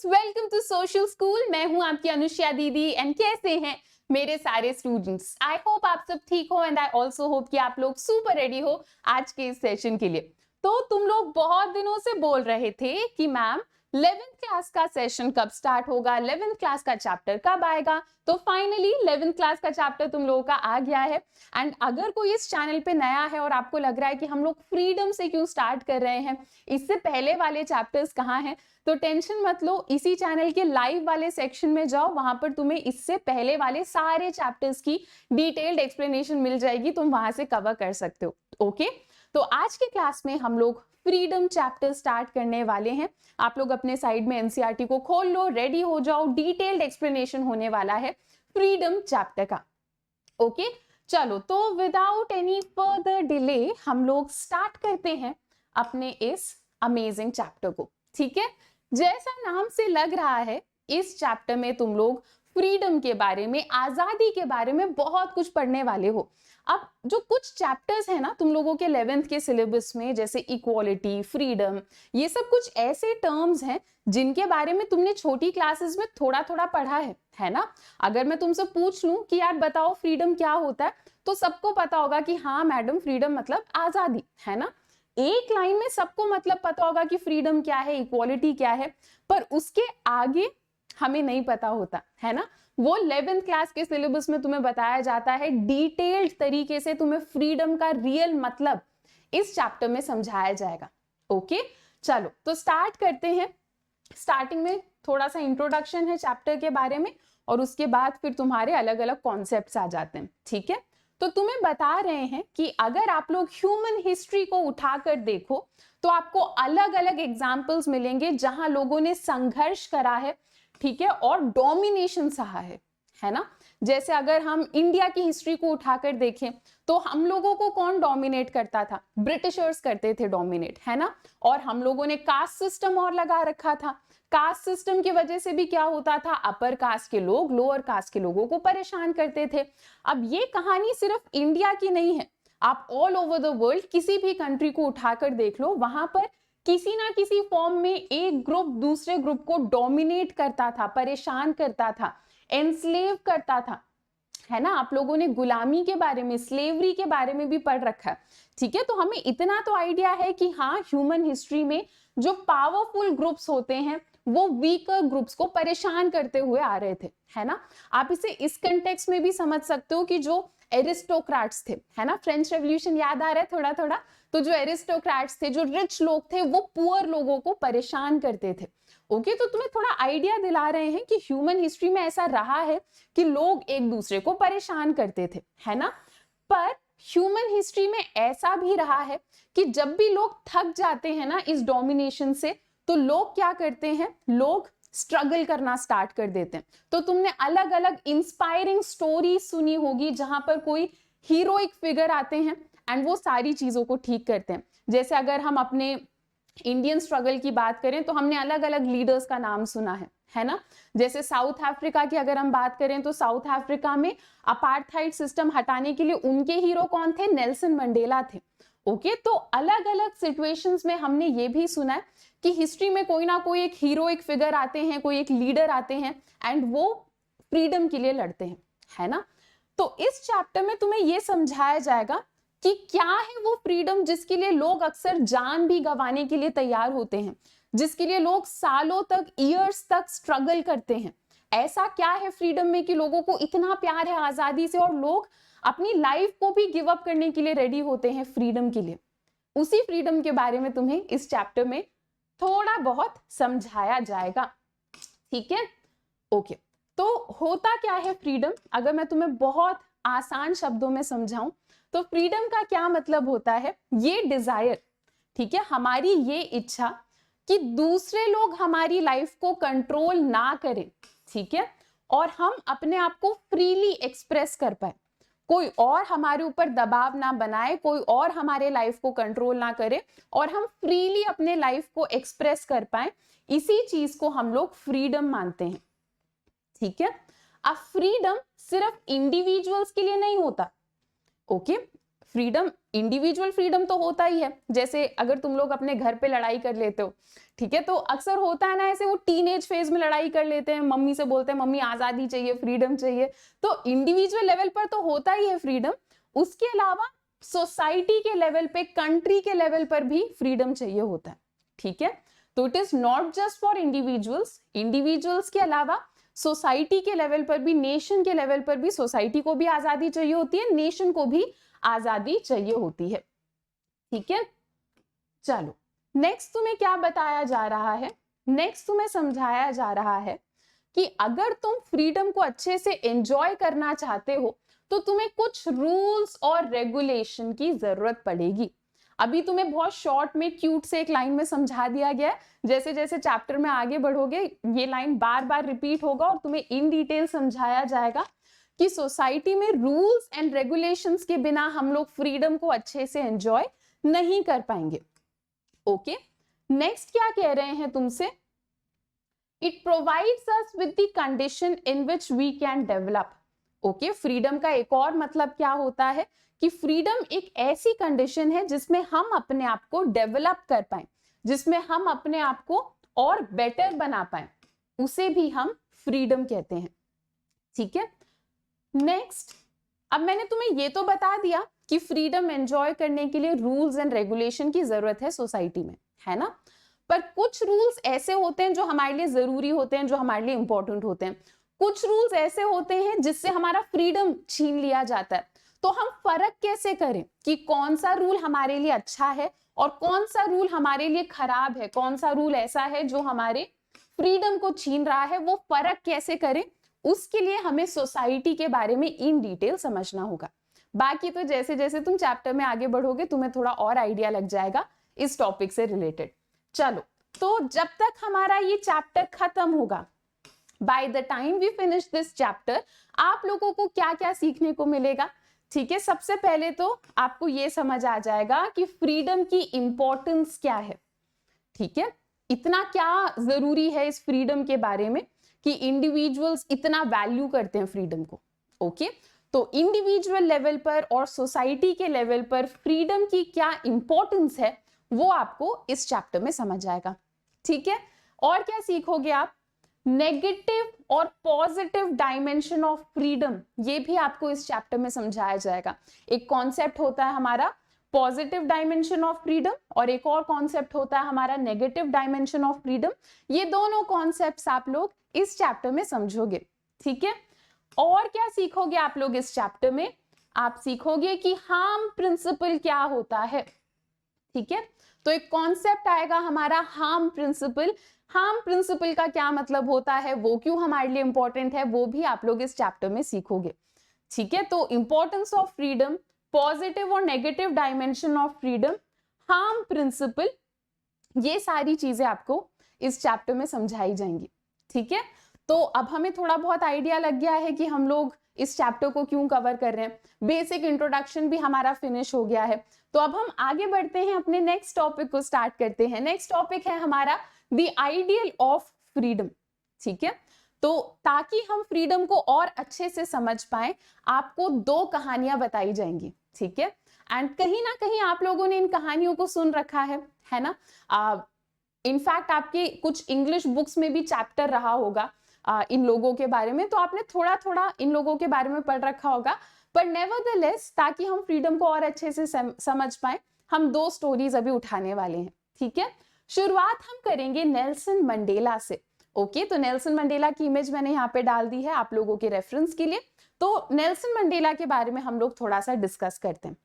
Welcome to social school. मैं हूं आपकी अनुष्या दीदी एंड कैसे हैं मेरे सारे स्टूडेंट्स। आई होप आप सब ठीक हो एंड आई ऑल्सो होप कि आप लोग सुपर रेडी हो आज के इस सेशन के लिए। तो तुम लोग बहुत दिनों से बोल रहे थे कि मैम 11th क्लास का सेशन कब स्टार्ट होगा, 11th क्लास का चैप्टर कब आएगा। तो फाइनली 11th क्लास का चैप्टर तुम लोगों का आ गया है। एंड अगर कोई इस चैनल पे नया है और आपको लग रहा है कि हम लोग फ्रीडम से क्यों स्टार्ट कर रहे हैं, इससे पहले वाले चैप्टर्स कहाँ हैं, तो टेंशन मत लो, इसी चैनल के लाइव वाले सेक्शन में जाओ, वहां पर तुम्हें इससे पहले वाले सारे चैप्टर्स की डिटेल्ड एक्सप्लेनेशन मिल जाएगी, तुम वहां से कवर कर सकते हो। ओके, तो आज के क्लास में हम लोग फ्रीडम चैप्टर स्टार्ट करने वाले हैं। आप लोग अपने साइड में एनसीईआरटी को खोल लो, रेडी हो जाओ, डिटेल्ड एक्सप्लेनेशन होने वाला है फ्रीडम चैप्टर का। ओके, चलो तो विदाउट एनी फर्दर डिले हम लोग स्टार्ट करते हैं अपने इस अमेजिंग चैप्टर को। ठीक है, जैसा नाम से लग रहा है, इस चैप्टर में तुम लोग फ्रीडम के बारे में, आजादी के बारे में बहुत कुछ पढ़ने वाले हो। अब जो कुछ चैप्टर्स है ना तुम लोगों के 11th के सिलेबस में, जैसे इक्वालिटी, फ्रीडम, ये सब कुछ ऐसे टर्म्स हैं जिनके बारे में तुमने छोटी क्लासेस में थोड़ा थोड़ा पढ़ा है ना। अगर मैं तुमसे पूछ लूं कि यार बताओ फ्रीडम क्या होता है, तो सबको पता होगा कि हाँ मैडम, फ्रीडम मतलब आजादी, है ना। एक लाइन में सबको मतलब पता होगा कि फ्रीडम क्या है, इक्वालिटी क्या है, पर उसके आगे हमें नहीं पता होता, है ना। वो 11th क्लास के सिलेबस में तुम्हें बताया जाता है, डिटेल्ड तरीके से तुम्हें फ्रीडम का रियल मतलब इस चैप्टर में समझाया जाएगा। ओके, चलो तो स्टार्ट करते हैं। स्टार्टिंग में थोड़ा सा इंट्रोडक्शन है चैप्टर के बारे में, और उसके बाद फिर तुम्हारे अलग अलग कॉन्सेप्ट्स आ जाते हैं। ठीक है, तो तुम्हें बता रहे हैं कि अगर आप लोग ह्यूमन हिस्ट्री को उठाकर देखो तो आपको अलग अलग एग्जाम्पल्स मिलेंगे जहां लोगों ने संघर्ष करा है, ठीक है, और डोमिनेशन सहा है ना। जैसे अगर हम इंडिया की हिस्ट्री को उठाकर देखें तो हम लोगों को कौन डोमिनेट करता था, ब्रिटिशर्स करते थे डोमिनेट, है ना। और हम लोगों ने कास्ट सिस्टम और लगा रखा था। कास्ट सिस्टम की वजह से भी क्या होता था, अपर कास्ट के लोग लोअर कास्ट के लोगों को परेशान करते थे। अब ये कहानी सिर्फ इंडिया की नहीं है, आप ऑल ओवर द वर्ल्ड किसी भी कंट्री को उठाकर देख लो, वहां पर किसी ना किसी फॉर्म में एक ग्रुप दूसरे ग्रुप को डोमिनेट करता था, परेशान करता था, एनस्लेव करता था, है ना। आप लोगों ने गुलामी के बारे में, स्लेवरी के बारे में भी पढ़ रखा है। ठीक है, तो हमें इतना तो आइडिया है कि हाँ, ह्यूमन हिस्ट्री में जो पावरफुल ग्रुप्स होते हैं वो वीकर ग्रुप्स को परेशान करते हुए आ रहे थे, है ना। आप इसे इस कंटेक्स्ट में भी समझ सकते हो कि जो एरिस्टोक्रेट्स थे, है ना, फ्रेंच रेवोल्यूशन याद आ रहा है थोड़ा थोड़ा, तो जो एरिस्टोक्रेट्स थे, जो रिच लोग थे, वो पुअर लोगों को परेशान करते थे। ओके, तो तुम्हें थोड़ा आइडिया दिला रहे हैं कि ह्यूमन हिस्ट्री में ऐसा रहा है कि लोग एक दूसरे को परेशान करते थे, है ना। पर ह्यूमन हिस्ट्री में ऐसा भी रहा है कि जब भी लोग थक जाते हैं ना इस डोमिनेशन से, तो लोग क्या करते हैं, लोग स्ट्रगल करना स्टार्ट कर देते हैं। तो तुमने अलग अलग इंस्पायरिंग स्टोरी सुनी होगी जहां पर कोई हीरोइक फिगर आते हैं एंड वो सारी चीजों को ठीक करते हैं। जैसे अगर हम अपने इंडियन स्ट्रगल की बात करें तो हमने अलग अलग लीडर्स का नाम सुना है ना। जैसे साउथ अफ्रीका की अगर हम बात करें तो साउथ अफ्रीका में अपार्थाइड सिस्टम हटाने के लिए उनके हीरो कौन थे, नेल्सन मंडेला थे। ओके, तो अलग अलग सिचुएशंस में हमने ये भी सुना है कि हिस्ट्री में कोई ना कोई एक हीरोइक फिगर आते हैं, कोई एक लीडर आते हैं एंड वो फ्रीडम के लिए लड़ते हैं, है ना। तो इस चैप्टर में तुम्हें ये समझाया जाएगा कि क्या है वो फ्रीडम जिसके लिए लोग अक्सर जान भी गंवाने के लिए तैयार होते हैं, जिसके लिए लोग सालों तक, ईयर्स तक स्ट्रगल करते हैं। ऐसा क्या है फ्रीडम में कि लोगों को इतना प्यार है आजादी से और लोग अपनी लाइफ को भी गिव अप करने के लिए रेडी होते हैं फ्रीडम के लिए। उसी फ्रीडम के बारे में तुम्हें इस चैप्टर में थोड़ा बहुत समझाया जाएगा। ठीक है, ओके, तो होता क्या है फ्रीडम, अगर मैं तुम्हें बहुत आसान शब्दों में समझाऊं तो फ्रीडम का क्या मतलब होता है, ये डिजायर, ठीक है, हमारी ये इच्छा कि दूसरे लोग हमारी लाइफ को कंट्रोल ना करें, ठीक है, और हम अपने आप को फ्रीली एक्सप्रेस कर पाए, कोई और हमारे ऊपर दबाव ना बनाए, कोई और हमारे लाइफ को कंट्रोल ना करे और हम फ्रीली अपने लाइफ को एक्सप्रेस कर पाए, इसी चीज को हम लोग फ्रीडम मानते हैं। ठीक है, अब फ्रीडम सिर्फ इंडिविजुअल्स के लिए नहीं होता। ओके, फ्रीडम, इंडिविजुअल फ्रीडम तो होता ही है, जैसे अगर तुम लोग अपने घर पे लड़ाई कर लेते हो, ठीक है, तो अक्सर होता है ना ऐसे, वो टीनेज फेज में लड़ाई कर लेते हैं, मम्मी से बोलते हैं मम्मी आजादी चाहिए, फ्रीडम चाहिए, तो इंडिविजुअल लेवल पर तो होता ही है फ्रीडम, उसके अलावा सोसाइटी के लेवल पे, कंट्री के लेवल पर भी फ्रीडम चाहिए होता है, ठीक है। तो it is not just for individuals, individuals के अलावा सोसाइटी के लेवल पर भी, नेशन के लेवल पर भी, सोसाइटी को भी आजादी चाहिए होती है, नेशन को भी आजादी चाहिए होती है, ठीक है। चलो नेक्स्ट तुम्हें क्या बताया जा रहा है, नेक्स्ट तुम्हें समझाया जा रहा है कि अगर तुम फ्रीडम को अच्छे से एंजॉय करना चाहते हो तो तुम्हें कुछ रूल्स और रेगुलेशन की जरूरत पड़ेगी। अभी तुम्हें बहुत शॉर्ट में क्यूट से एक लाइन में समझा दिया गया है, जैसे जैसे चैप्टर में आगे बढ़ोगे ये लाइन बार बार रिपीट होगा और तुम्हें इन डिटेल समझाया जाएगा कि सोसाइटी में रूल्स एंड रेगुलेशंस के बिना हम लोग फ्रीडम को अच्छे से एंजॉय नहीं कर पाएंगे। ओके, नेक्स्ट क्या कह रहे हैं तुमसे, it provides us with the condition in which we can develop. Okay, freedom का एक और मतलब क्या होता है कि फ्रीडम एक ऐसी कंडीशन है जिसमें हम अपने आप को डेवलप कर पाए, जिसमें हम अपने आप को और बेटर बना पाए, उसे भी हम फ्रीडम कहते हैं, ठीक है। नेक्स्ट, अब मैंने तुम्हें ये तो बता दिया कि फ्रीडम एंजॉय करने के लिए रूल्स एंड रेगुलेशन की जरूरत है सोसाइटी में, है ना, पर कुछ रूल्स ऐसे होते हैं जो हमारे लिए जरूरी होते हैं, जो हमारे लिए इंपॉर्टेंट होते हैं, कुछ रूल्स ऐसे होते हैं जिससे हमारा फ्रीडम छीन लिया जाता है। तो हम फर्क कैसे करें कि कौन सा रूल हमारे लिए अच्छा है और कौन सा रूल हमारे लिए खराब है, कौन सा रूल ऐसा है जो हमारे फ्रीडम को छीन रहा है, वो फर्क कैसे करें, उसके लिए हमें सोसाइटी के बारे में इन डिटेल समझना होगा। बाकी तो जैसे जैसे तुम चैप्टर में आगे बढ़ोगे तुम्हें थोड़ा और आइडिया लग जाएगा इस टॉपिक से रिलेटेड। चलो, तो जब तक हमारा ये चैप्टर खत्म होगा, by the time we finish this chapter, आप लोगों को क्या क्या सीखने को मिलेगा, ठीक है। सबसे पहले तो आपको ये समझ आ जाएगा कि फ्रीडम की इंपॉर्टेंस क्या है, ठीक है, इतना क्या जरूरी है इस फ्रीडम के बारे में कि इंडिविजुअल्स इतना वैल्यू करते हैं फ्रीडम को। ओके, तो इंडिविजुअल लेवल पर और सोसाइटी के लेवल पर फ्रीडम की क्या इंपॉर्टेंस है वो आपको इस चैप्टर में समझ आएगा, ठीक है। और क्या सीखोगे आप, नेगेटिव और पॉजिटिव डायमेंशन ऑफ फ्रीडम, ये भी आपको इस चैप्टर में समझाया जाएगा। एक कॉन्सेप्ट होता है हमारा पॉजिटिव डायमेंशन ऑफ फ्रीडम और एक और कॉन्सेप्ट होता है हमारा नेगेटिव डायमेंशन ऑफ फ्रीडम। ये दोनों कॉन्सेप्ट्स आप लोग इस चैप्टर में समझोगे, ठीक है। और क्या सीखोगे आप लोग इस चैप्टर में, आप सीखोगे कि हार्म प्रिंसिपल क्या होता है, ठीक है। तो एक कॉन्सेप्ट आएगा हमारा हार्म प्रिंसिपल, हार्म प्रिंसिपल का क्या मतलब होता है, वो क्यों हमारे लिए इंपॉर्टेंट है, वो भी आप लोग इस चैप्टर में सीखोगे, ठीक है। तो इंपॉर्टेंस ऑफ फ्रीडम, पॉजिटिव और negative dimension of freedom, harm principal, ये सारी चीजें आपको इस चैप्टर में समझाई जाएंगी, ठीक है। तो अब हमें थोड़ा बहुत आइडिया लग गया है कि हम लोग इस चैप्टर को क्यों कवर कर रहे हैं, बेसिक इंट्रोडक्शन भी हमारा फिनिश हो गया है। तो अब हम आगे बढ़ते हैं, अपने नेक्स्ट टॉपिक को स्टार्ट करते हैं। नेक्स्ट टॉपिक है हमारा द आइडियल ऑफ फ्रीडम, ठीक है। तो ताकि हम फ्रीडम को और अच्छे से समझ पाए, आपको दो कहानियां बताई जाएंगी, ठीक है। एंड कहीं ना कहीं आप लोगों ने इन कहानियों को सुन रखा है ना। इनफैक्ट आपके कुछ इंग्लिश बुक्स में भी चैप्टर रहा होगा इन लोगों के बारे में, तो आपने थोड़ा थोड़ा इन लोगों के बारे में पढ़ रखा होगा। पर नेवरदलेस, ताकि हम फ्रीडम को और अच्छे से समझ पाए, हम दो स्टोरीज अभी उठाने वाले हैं, ठीक है। शुरुआत हम करेंगे नेल्सन मंडेला से। ओके, तो नेल्सन मंडेला की इमेज मैंने यहाँ पे डाल दी है आप लोगों के रेफरेंस के लिए। तो नेल्सन मंडेला के बारे में हम लोग थोड़ा सा डिस्कस करते हैं।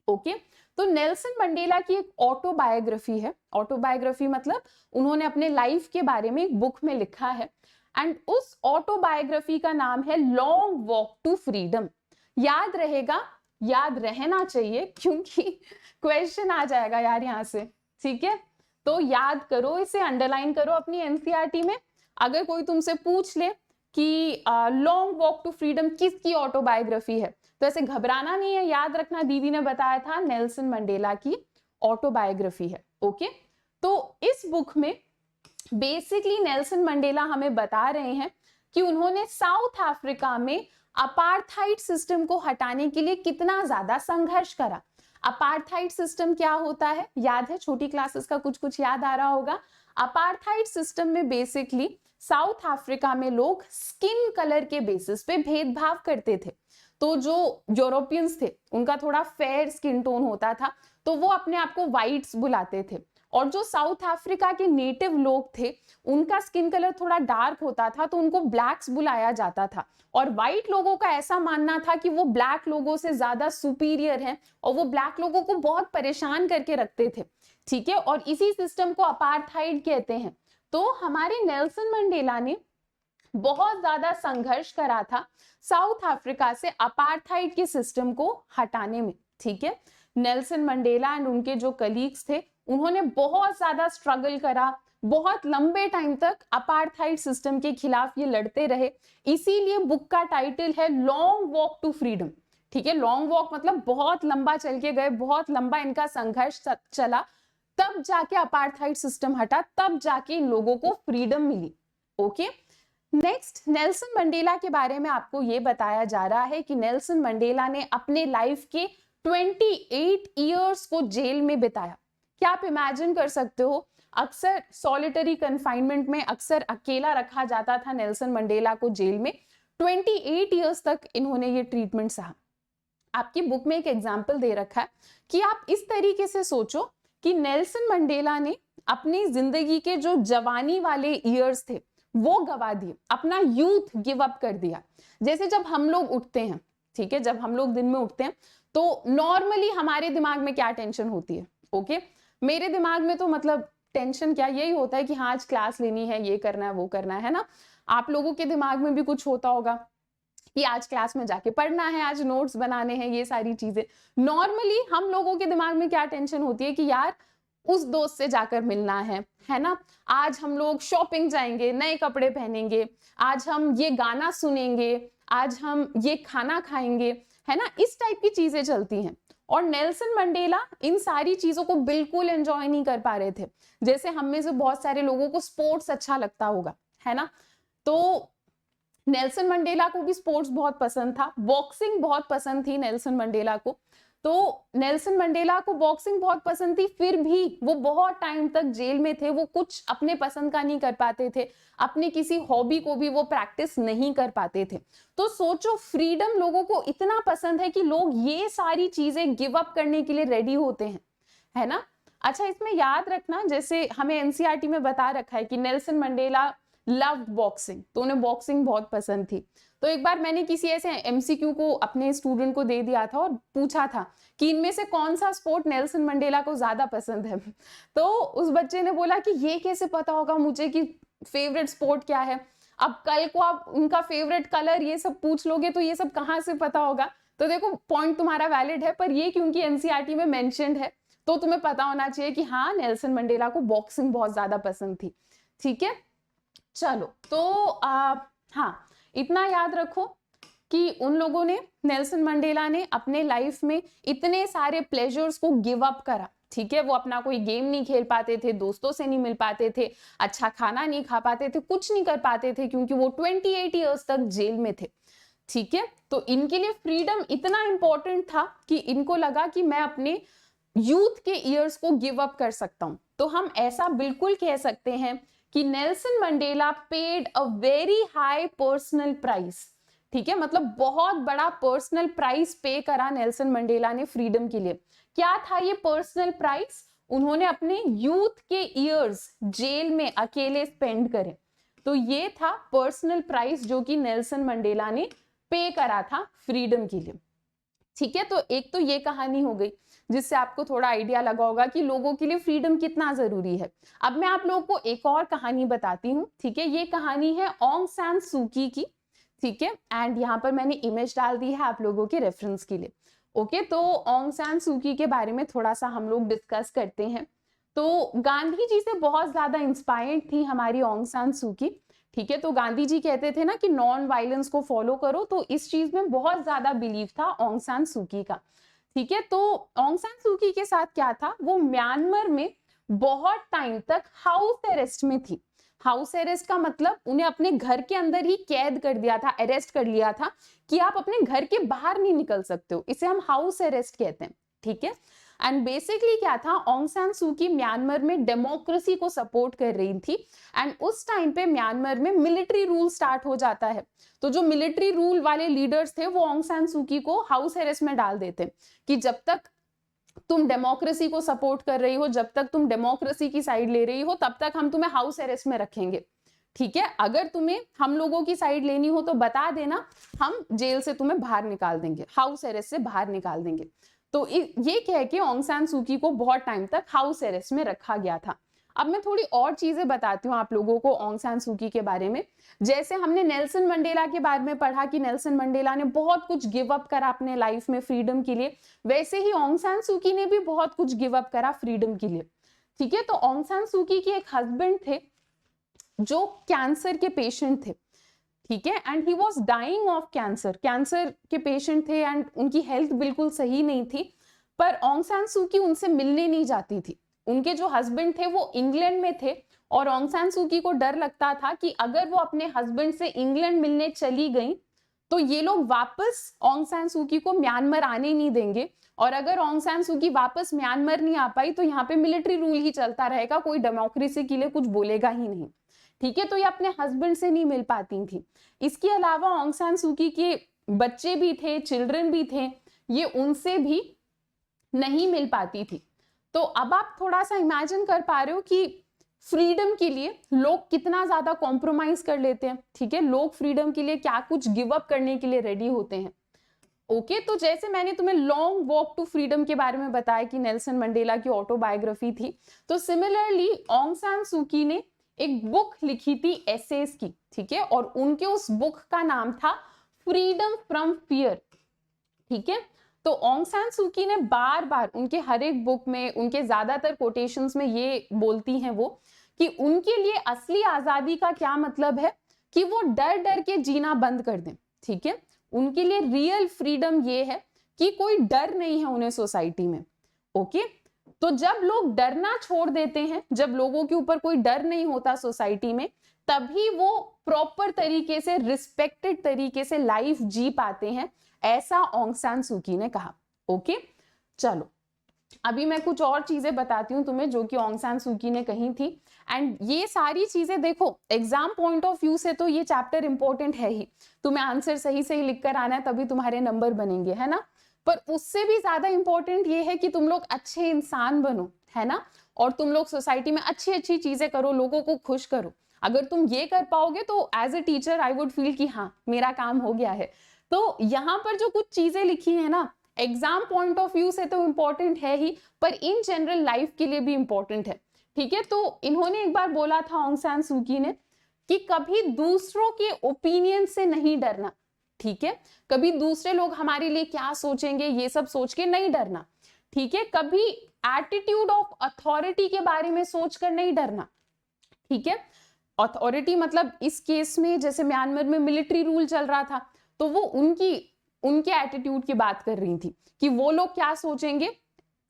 ओके, तो नेल्सन मंडेला की एक ऑटोबायोग्राफी है। ऑटोबायोग्राफी मतलब उन्होंने अपने लाइफ के बारे में एक बुक में लिखा है, एंड उस ऑटोबायोग्राफी का नाम है लॉन्ग वॉक टू फ्रीडम। याद रहेगा, याद रहना चाहिए, क्योंकि क्वेश्चन आ जाएगा यार यहाँ से, ठीक है। तो याद करो, इसे अंडरलाइन करो अपनी एनसीईआरटी में। अगर कोई तुमसे पूछ ले कि लॉन्ग वॉक टू फ्रीडम किसकी ऑटोबायोग्राफी है, तो ऐसे घबराना नहीं है, याद रखना, दीदी ने बताया था नेल्सन मंडेला की ऑटोबायोग्राफी है। ओके, तो इस बुक में बेसिकली नेल्सन मंडेला हमें बता रहे हैं कि उन्होंने साउथ अफ्रीका में अपार्थाइड सिस्टम को हटाने के लिए कितना ज्यादा संघर्ष करा। अपार्थाइड सिस्टम क्या होता है, याद है, छोटी क्लासेस का कुछ कुछ याद आ रहा होगा। अपार्थाइड सिस्टम में बेसिकली साउथ अफ्रीका में लोग स्किन कलर के बेसिस पे भेदभाव करते थे। तो जो यूरोपियंस थे उनका थोड़ा फेयर स्किन टोन होता था, तो वो अपने आप को व्हाइट्स बुलाते थे, और जो साउथ अफ्रीका के नेटिव लोग थे उनका स्किन कलर थोड़ा डार्क होता था, तो उनको ब्लैक्स बुलाया जाता था। और व्हाइट लोगों का ऐसा मानना था कि वो ब्लैक लोगों से ज्यादा सुपीरियर हैं और वो ब्लैक लोगों को बहुत परेशान करके रखते थे, ठीक है, और इसी सिस्टम को अपार्थाइड कहते हैं। तो हमारे नेल्सन मंडेला ने बहुत ज्यादा संघर्ष करा था साउथ अफ्रीका से अपार्थाइड के सिस्टम को हटाने में, ठीक है। नेल्सन मंडेला एंड उनके जो कलीग्स थे उन्होंने बहुत ज्यादा स्ट्रगल करा, बहुत लंबे टाइम तक अपार्थाइड सिस्टम के खिलाफ ये लड़ते रहे। इसीलिए बुक का टाइटल है लॉन्ग वॉक टू फ्रीडम, ठीक है। लॉन्ग वॉक मतलब बहुत लंबा चल के गए, बहुत लंबा इनका संघर्ष चला, तब जाके अपार्थाइड सिस्टम हटा, तब जाके इन लोगों को फ्रीडम मिली। ओके, नेक्स्ट नेल्सन मंडेला के बारे में आपको ये बताया जा रहा है कि नेल्सन मंडेला ने अपने लाइफ के 28 इयर्स को जेल में बिताया। क्या आप इमेजिन कर सकते हो, अक्सर सॉलिटरी कन्फाइनमेंट में अक्सर अकेला रखा जाता था नेल्सन मंडेला को जेल में। 28 इयर्स तक इन्होंने ये ट्रीटमेंट सहा। आपकी बुक में एक एग्जाम्पल दे रखा है कि आप इस तरीके से सोचो कि नेल्सन मंडेला ने अपनी जिंदगी के जो जवानी वाले ईयर्स थे वो गवा दिए, अपना यूथ गिव अप कर दिया। जैसे जब हम लोग उठते हैं, ठीक है, जब हम लोग दिन में उठते हैं तो नॉर्मली हमारे दिमाग में क्या टेंशन होती है। ओके, मेरे दिमाग में तो मतलब टेंशन क्या, यही होता है कि हाँ आज क्लास लेनी है, ये करना है, वो करना है ना। आप लोगों के दिमाग में भी कुछ होता होगा कि आज क्लास में जाके पढ़ना है, आज नोट्स बनाने हैं, ये सारी चीजें। नॉर्मली हम लोगों के दिमाग में क्या टेंशन होती है कि यार उस दोस्त से जाकर मिलना है ना, आज हम लोग शॉपिंग जाएंगे, नए कपड़े पहनेंगे, आज हम ये गाना सुनेंगे, आज हम ये खाना खाएंगे, है ना, इस टाइप की चीजें चलती हैं। और नेल्सन मंडेला इन सारी चीजों को बिल्कुल एंजॉय नहीं कर पा रहे थे। जैसे हम में से बहुत सारे लोगों को स्पोर्ट्स अच्छा लगता होगा, है ना, तो नेल्सन मंडेला को भी स्पोर्ट्स बहुत पसंद था, बॉक्सिंग बहुत पसंद थी नेल्सन मंडेला को। तो नेल्सन मंडेला को बॉक्सिंग बहुत पसंद थी, फिर भी वो बहुत टाइम तक जेल में थे, वो कुछ अपने पसंद का नहीं कर पाते थे, अपने किसी हॉबी को भी वो प्रैक्टिस नहीं कर पाते थे। तो सोचो, फ्रीडम लोगों को इतना पसंद है कि लोग ये सारी चीजें गिव अप करने के लिए रेडी होते हैं, है ना। अच्छा, इसमें याद रखना, जैसे हमें एनसीईआरटी में बता रखा है कि नेल्सन मंडेला लव्ड बॉक्सिंग, तो उन्हें बॉक्सिंग बहुत पसंद थी। तो एक बार मैंने किसी ऐसे एमसीक्यू को अपने स्टूडेंट को दे दिया था और पूछा था कि इनमें से कौन सा स्पोर्ट नेल्सन मंडेला को ज्यादा पसंद है। तो उस बच्चे ने बोला कि ये कैसे पता होगा मुझे कि फेवरेट स्पोर्ट क्या है। अब कल को आप उनका फेवरेट कलर ये सब पूछ लोगे तो ये सब कहाँ से पता होगा। तो देखो, पॉइंट तुम्हारा वैलिड है, पर ये क्योंकि एनसीईआरटी में मेंशन्ड है तो तुम्हें पता होना चाहिए कि हाँ, नेल्सन मंडेला को बॉक्सिंग बहुत ज्यादा पसंद थी, ठीक है। चलो, तो हाँ, इतना याद रखो कि उन लोगों ने, नेल्सन मंडेला ने अपने लाइफ में इतने सारे प्लेजर्स को गिव अप करा, ठीक है। वो अपना कोई गेम नहीं खेल पाते थे, दोस्तों से नहीं मिल पाते थे, अच्छा खाना नहीं खा पाते थे, कुछ नहीं कर पाते थे, क्योंकि वो 28 इयर्स तक जेल में थे, ठीक है। तो इनके लिए फ्रीडम इतना इंपॉर्टेंट था कि इनको लगा कि मैं अपने यूथ के ईयर्स को गिव अप कर सकता हूं। तो हम ऐसा बिल्कुल कह सकते हैं कि Nelson Mandela paid a very high personal price, ठीक है, मतलब बहुत बड़ा पर्सनल प्राइस पे करा नेल्सन मंडेला ने फ्रीडम के लिए। क्या था ये पर्सनल प्राइस? उन्होंने अपने यूथ के इयर्स जेल में अकेले स्पेंड करे, तो ये था पर्सनल प्राइस जो कि नेल्सन मंडेला ने पे करा था फ्रीडम के लिए, ठीक है। तो एक तो ये कहानी हो गई जिससे आपको थोड़ा आइडिया लगा होगा कि लोगों के लिए फ्रीडम कितना जरूरी है। अब मैं आप लोगों को एक और कहानी बताती हूँ, ठीक है। ये कहानी है ऑंग सान सूकी की, ठीक है, एंड यहाँ पर मैंने इमेज डाल दी है आप लोगों के रेफरेंस के लिए। ओके, तो ऑंग सान सूकी के बारे में थोड़ा सा हम लोग डिस्कस करते हैं। तो गांधी जी से बहुत ज्यादा इंस्पायर्ड थी हमारी ऑंग सान सूकी, ठीक है। तो गांधी जी कहते थे ना कि नॉन वायलेंस को फॉलो करो, तो इस चीज में बहुत ज्यादा बिलीव था ऑंग सान सूकी का, ठीक है। तो ऑंग सान सूकी के साथ क्या था, वो म्यांमार में बहुत टाइम तक हाउस अरेस्ट में थी। हाउस अरेस्ट का मतलब उन्हें अपने घर के अंदर ही कैद कर दिया था, अरेस्ट कर लिया था कि आप अपने घर के बाहर नहीं निकल सकते हो, इसे हम हाउस अरेस्ट कहते हैं, ठीक है। एंड बेसिकली क्या था, ऑन्ग सान सू की म्यांमार में डेमोक्रेसी को सपोर्ट कर रही थी एंड उस टाइम पे म्यांमार में मिलिट्री रूल स्टार्ट हो जाता है। तो जो मिलिट्री रूल वाले लीडर्स थे वो ऑन्ग सान सू की को हाउस अरेस्ट में डाल देते कि जब तक तुम डेमोक्रेसी को सपोर्ट कर रही हो, जब तक तुम डेमोक्रेसी की साइड ले रही हो, तब तक हम तुम्हें हाउस अरेस्ट में रखेंगे, ठीक है। अगर तुम्हें हम लोगों की साइड लेनी हो तो बता देना, हम जेल से तुम्हें बाहर निकाल देंगे, हाउस अरेस्ट से बाहर निकाल देंगे। तो ये कह के ऑन्ग सान सू की को बहुत टाइम तक हाउस अरेस्ट में रखा गया था। अब मैं थोड़ी और चीजें बताती हूँ आप लोगों को ऑन्ग सान सू की के बारे में। जैसे हमने नेल्सन मंडेला के बारे में पढ़ा कि नेल्सन मंडेला ने बहुत कुछ गिव अप करा अपने लाइफ में फ्रीडम के लिए, वैसे ही ऑन्ग सान सू की ने भी बहुत कुछ गिव अप करा फ्रीडम के लिए, ठीक है। तो ऑन्ग सान सू की एक हस्बैंड थे जो कैंसर के पेशेंट थे, ठीक है, and he was dying of cancer, cancer के पेशेंट थे एंड उनकी हेल्थ बिल्कुल सही नहीं थी, पर ऑन्ग सान सू की उनसे मिलने नहीं जाती थी। उनके जो हस्बैंड थे वो इंग्लैंड में थे और ऑन्ग सान सू की को डर लगता था कि अगर वो अपने हस्बैंड से इंग्लैंड मिलने चली गई तो ये लोग वापस ऑन्ग सान सू की को म्यांमार आने नहीं देंगे, और अगर ऑन्ग सान सू की वापस म्यांमार नहीं आ पाई तो यहाँ पे मिलिट्री रूल ही चलता रहेगा, कोई डेमोक्रेसी के लिए कुछ बोलेगा ही नहीं, ठीक है। तो ये अपने हस्बैंड से नहीं मिल पाती थी। इसके अलावा ऑन्ग सान सू की के बच्चे भी थे, चिल्ड्रन भी थे, ये उनसे भी नहीं मिल पाती थी। तो अब आप थोड़ा सा इमेजिन कर पा रहे हो कि फ्रीडम के लिए लोग कितना ज्यादा कॉम्प्रोमाइज कर लेते हैं, ठीक है। लोग फ्रीडम के लिए क्या कुछ गिव अप करने के लिए रेडी होते हैं, ओके। तो जैसे मैंने तुम्हें लॉन्ग वॉक टू फ्रीडम के बारे में बताया कि नेल्सन मंडेला की ऑटोबायोग्राफी थी, तो सिमिलरली ऑन्ग सान सू की ने एक बुक लिखी थी एसेस की, ठीक है, और उनके उस बुक का नाम था फ्रीडम फ्रॉम फियर, ठीक है। तो ऑन्ग सान सू की ने बार बार उनके हर एक बुक में, उनके ज्यादातर कोटेशंस में ये बोलती हैं वो कि उनके लिए असली आजादी का क्या मतलब है कि वो डर डर के जीना बंद कर दें, ठीक है। उनके लिए रियल फ्रीडम ये है कि कोई डर नहीं है उन्हें सोसाइटी में, ओके। तो जब लोग डरना छोड़ देते हैं, जब लोगों के ऊपर कोई डर नहीं होता सोसाइटी में, तभी वो प्रॉपर तरीके से, रिस्पेक्टेड तरीके से लाइफ जी पाते हैं, ऐसा ऑन्ग सान सू की ने कहा, ओके। चलो अभी मैं कुछ और चीजें बताती हूँ तुम्हें जो कि ऑन्ग सान सू की ने कही थी, एंड ये सारी चीजें देखो एग्जाम पॉइंट ऑफ व्यू से तो ये चैप्टर इंपॉर्टेंट है ही, तुम्हें आंसर सही सही लिख कर आना है तभी तुम्हारे नंबर बनेंगे, है ना। पर उससे भी ज्यादा इंपॉर्टेंट ये है कि तुम लोग अच्छे इंसान बनो, है ना, और तुम लोग सोसाइटी में अच्छी अच्छी चीजें करो, लोगों को खुश करो। अगर तुम ये कर पाओगे तो as a teacher I would feel कि हाँ मेरा काम हो गया है। तो यहाँ पर जो कुछ चीजें लिखी है ना, एग्जाम पॉइंट ऑफ व्यू से तो इंपॉर्टेंट है ही, पर इन जनरल लाइफ के लिए भी इंपॉर्टेंट है, ठीक है। तो इन्होंने एक बार बोला था ऑन्ग सान सू की ने कि कभी दूसरों के ओपिनियन से नहीं डरना, ठीक है। कभी दूसरे लोग हमारे लिए क्या सोचेंगे ये सब सोच के नहीं डरना, ठीक है। कभी एटीट्यूड ऑफ अथॉरिटी के बारे में सोचकर नहीं डरना, ठीक है। अथॉरिटी मतलब इस केस में जैसे म्यांमार में मिलिट्री रूल चल रहा था, तो वो उनके एटीट्यूड की बात कर रही थी कि वो लोग क्या सोचेंगे,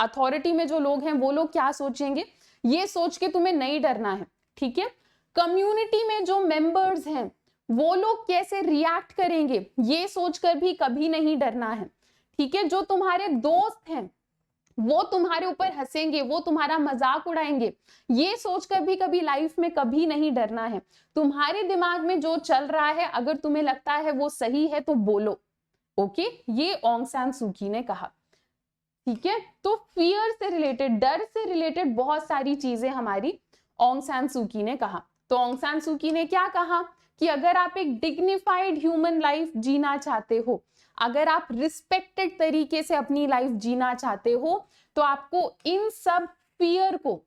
अथॉरिटी में जो लोग हैं वो लोग क्या सोचेंगे, ये सोच के तुम्हें नहीं डरना है, ठीक है। कम्युनिटी में जो मेंबर्स हैं वो लोग कैसे रिएक्ट करेंगे ये सोचकर भी कभी नहीं डरना है, ठीक है। जो तुम्हारे दोस्त हैं वो तुम्हारे ऊपर हंसेंगे, वो तुम्हारा मजाक उड़ाएंगे, ये सोचकर भी कभी लाइफ में कभी नहीं डरना है। तुम्हारे दिमाग में जो चल रहा है अगर तुम्हें लगता है वो सही है तो बोलो, ओके। ये ऑन्ग सान सू की ने कहा, ठीक है। तो फियर से रिलेटेड, डर से रिलेटेड बहुत सारी चीजें हमारी ऑन्ग सान सू की ने कहा। तो ऑन्ग सान सू की ने क्या कहा कि अगर आप एक डिग्निफाइड ह्यूमन लाइफ जीना चाहते हो, अगर आप रिस्पेक्टेड तरीके से अपनी लाइफ जीना चाहते हो, तो आपको इन सब फियर को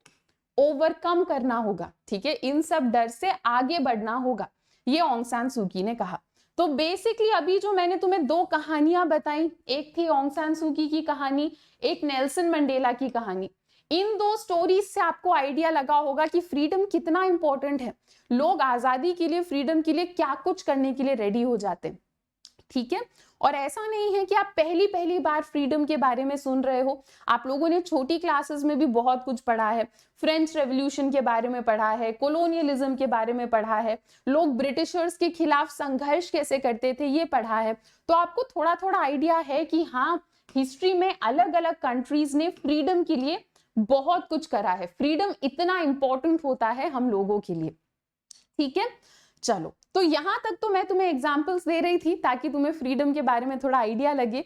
ओवरकम करना होगा, ठीक है। इन सब डर से आगे बढ़ना होगा, ये ऑन्ग सान सू की ने कहा। तो बेसिकली अभी जो मैंने तुम्हें दो कहानियां बताई, एक थी ऑन्ग सान सू की कहानी, एक नेल्सन मंडेला की कहानी, इन दो स्टोरीज से आपको आइडिया लगा होगा कि फ्रीडम कितना इंपॉर्टेंट है। लोग आजादी के लिए, फ्रीडम के लिए क्या कुछ करने के लिए रेडी हो जाते हैं, ठीक है। और ऐसा नहीं है कि आप पहली पहली बार फ्रीडम के बारे में सुन रहे हो, आप लोगों ने छोटी क्लासेस में भी बहुत कुछ पढ़ा है, फ्रेंच रेवोल्यूशन के बारे में पढ़ा है, कोलोनियलिज्म के बारे में पढ़ा है, लोग ब्रिटिशर्स के खिलाफ संघर्ष कैसे करते थे ये पढ़ा है। तो आपको थोड़ा थोड़ा आइडिया है कि हाँ, हिस्ट्री में अलग अलग कंट्रीज ने फ्रीडम के लिए बहुत कुछ करा है, फ्रीडम इतना इंपॉर्टेंट होता है हम लोगों के लिए। ठीक है, चलो, तो यहां तक तो मैं तुम्हें एग्जांपल्स दे रही थी ताकि तुम्हें फ्रीडम के बारे में थोड़ा आइडिया लगे।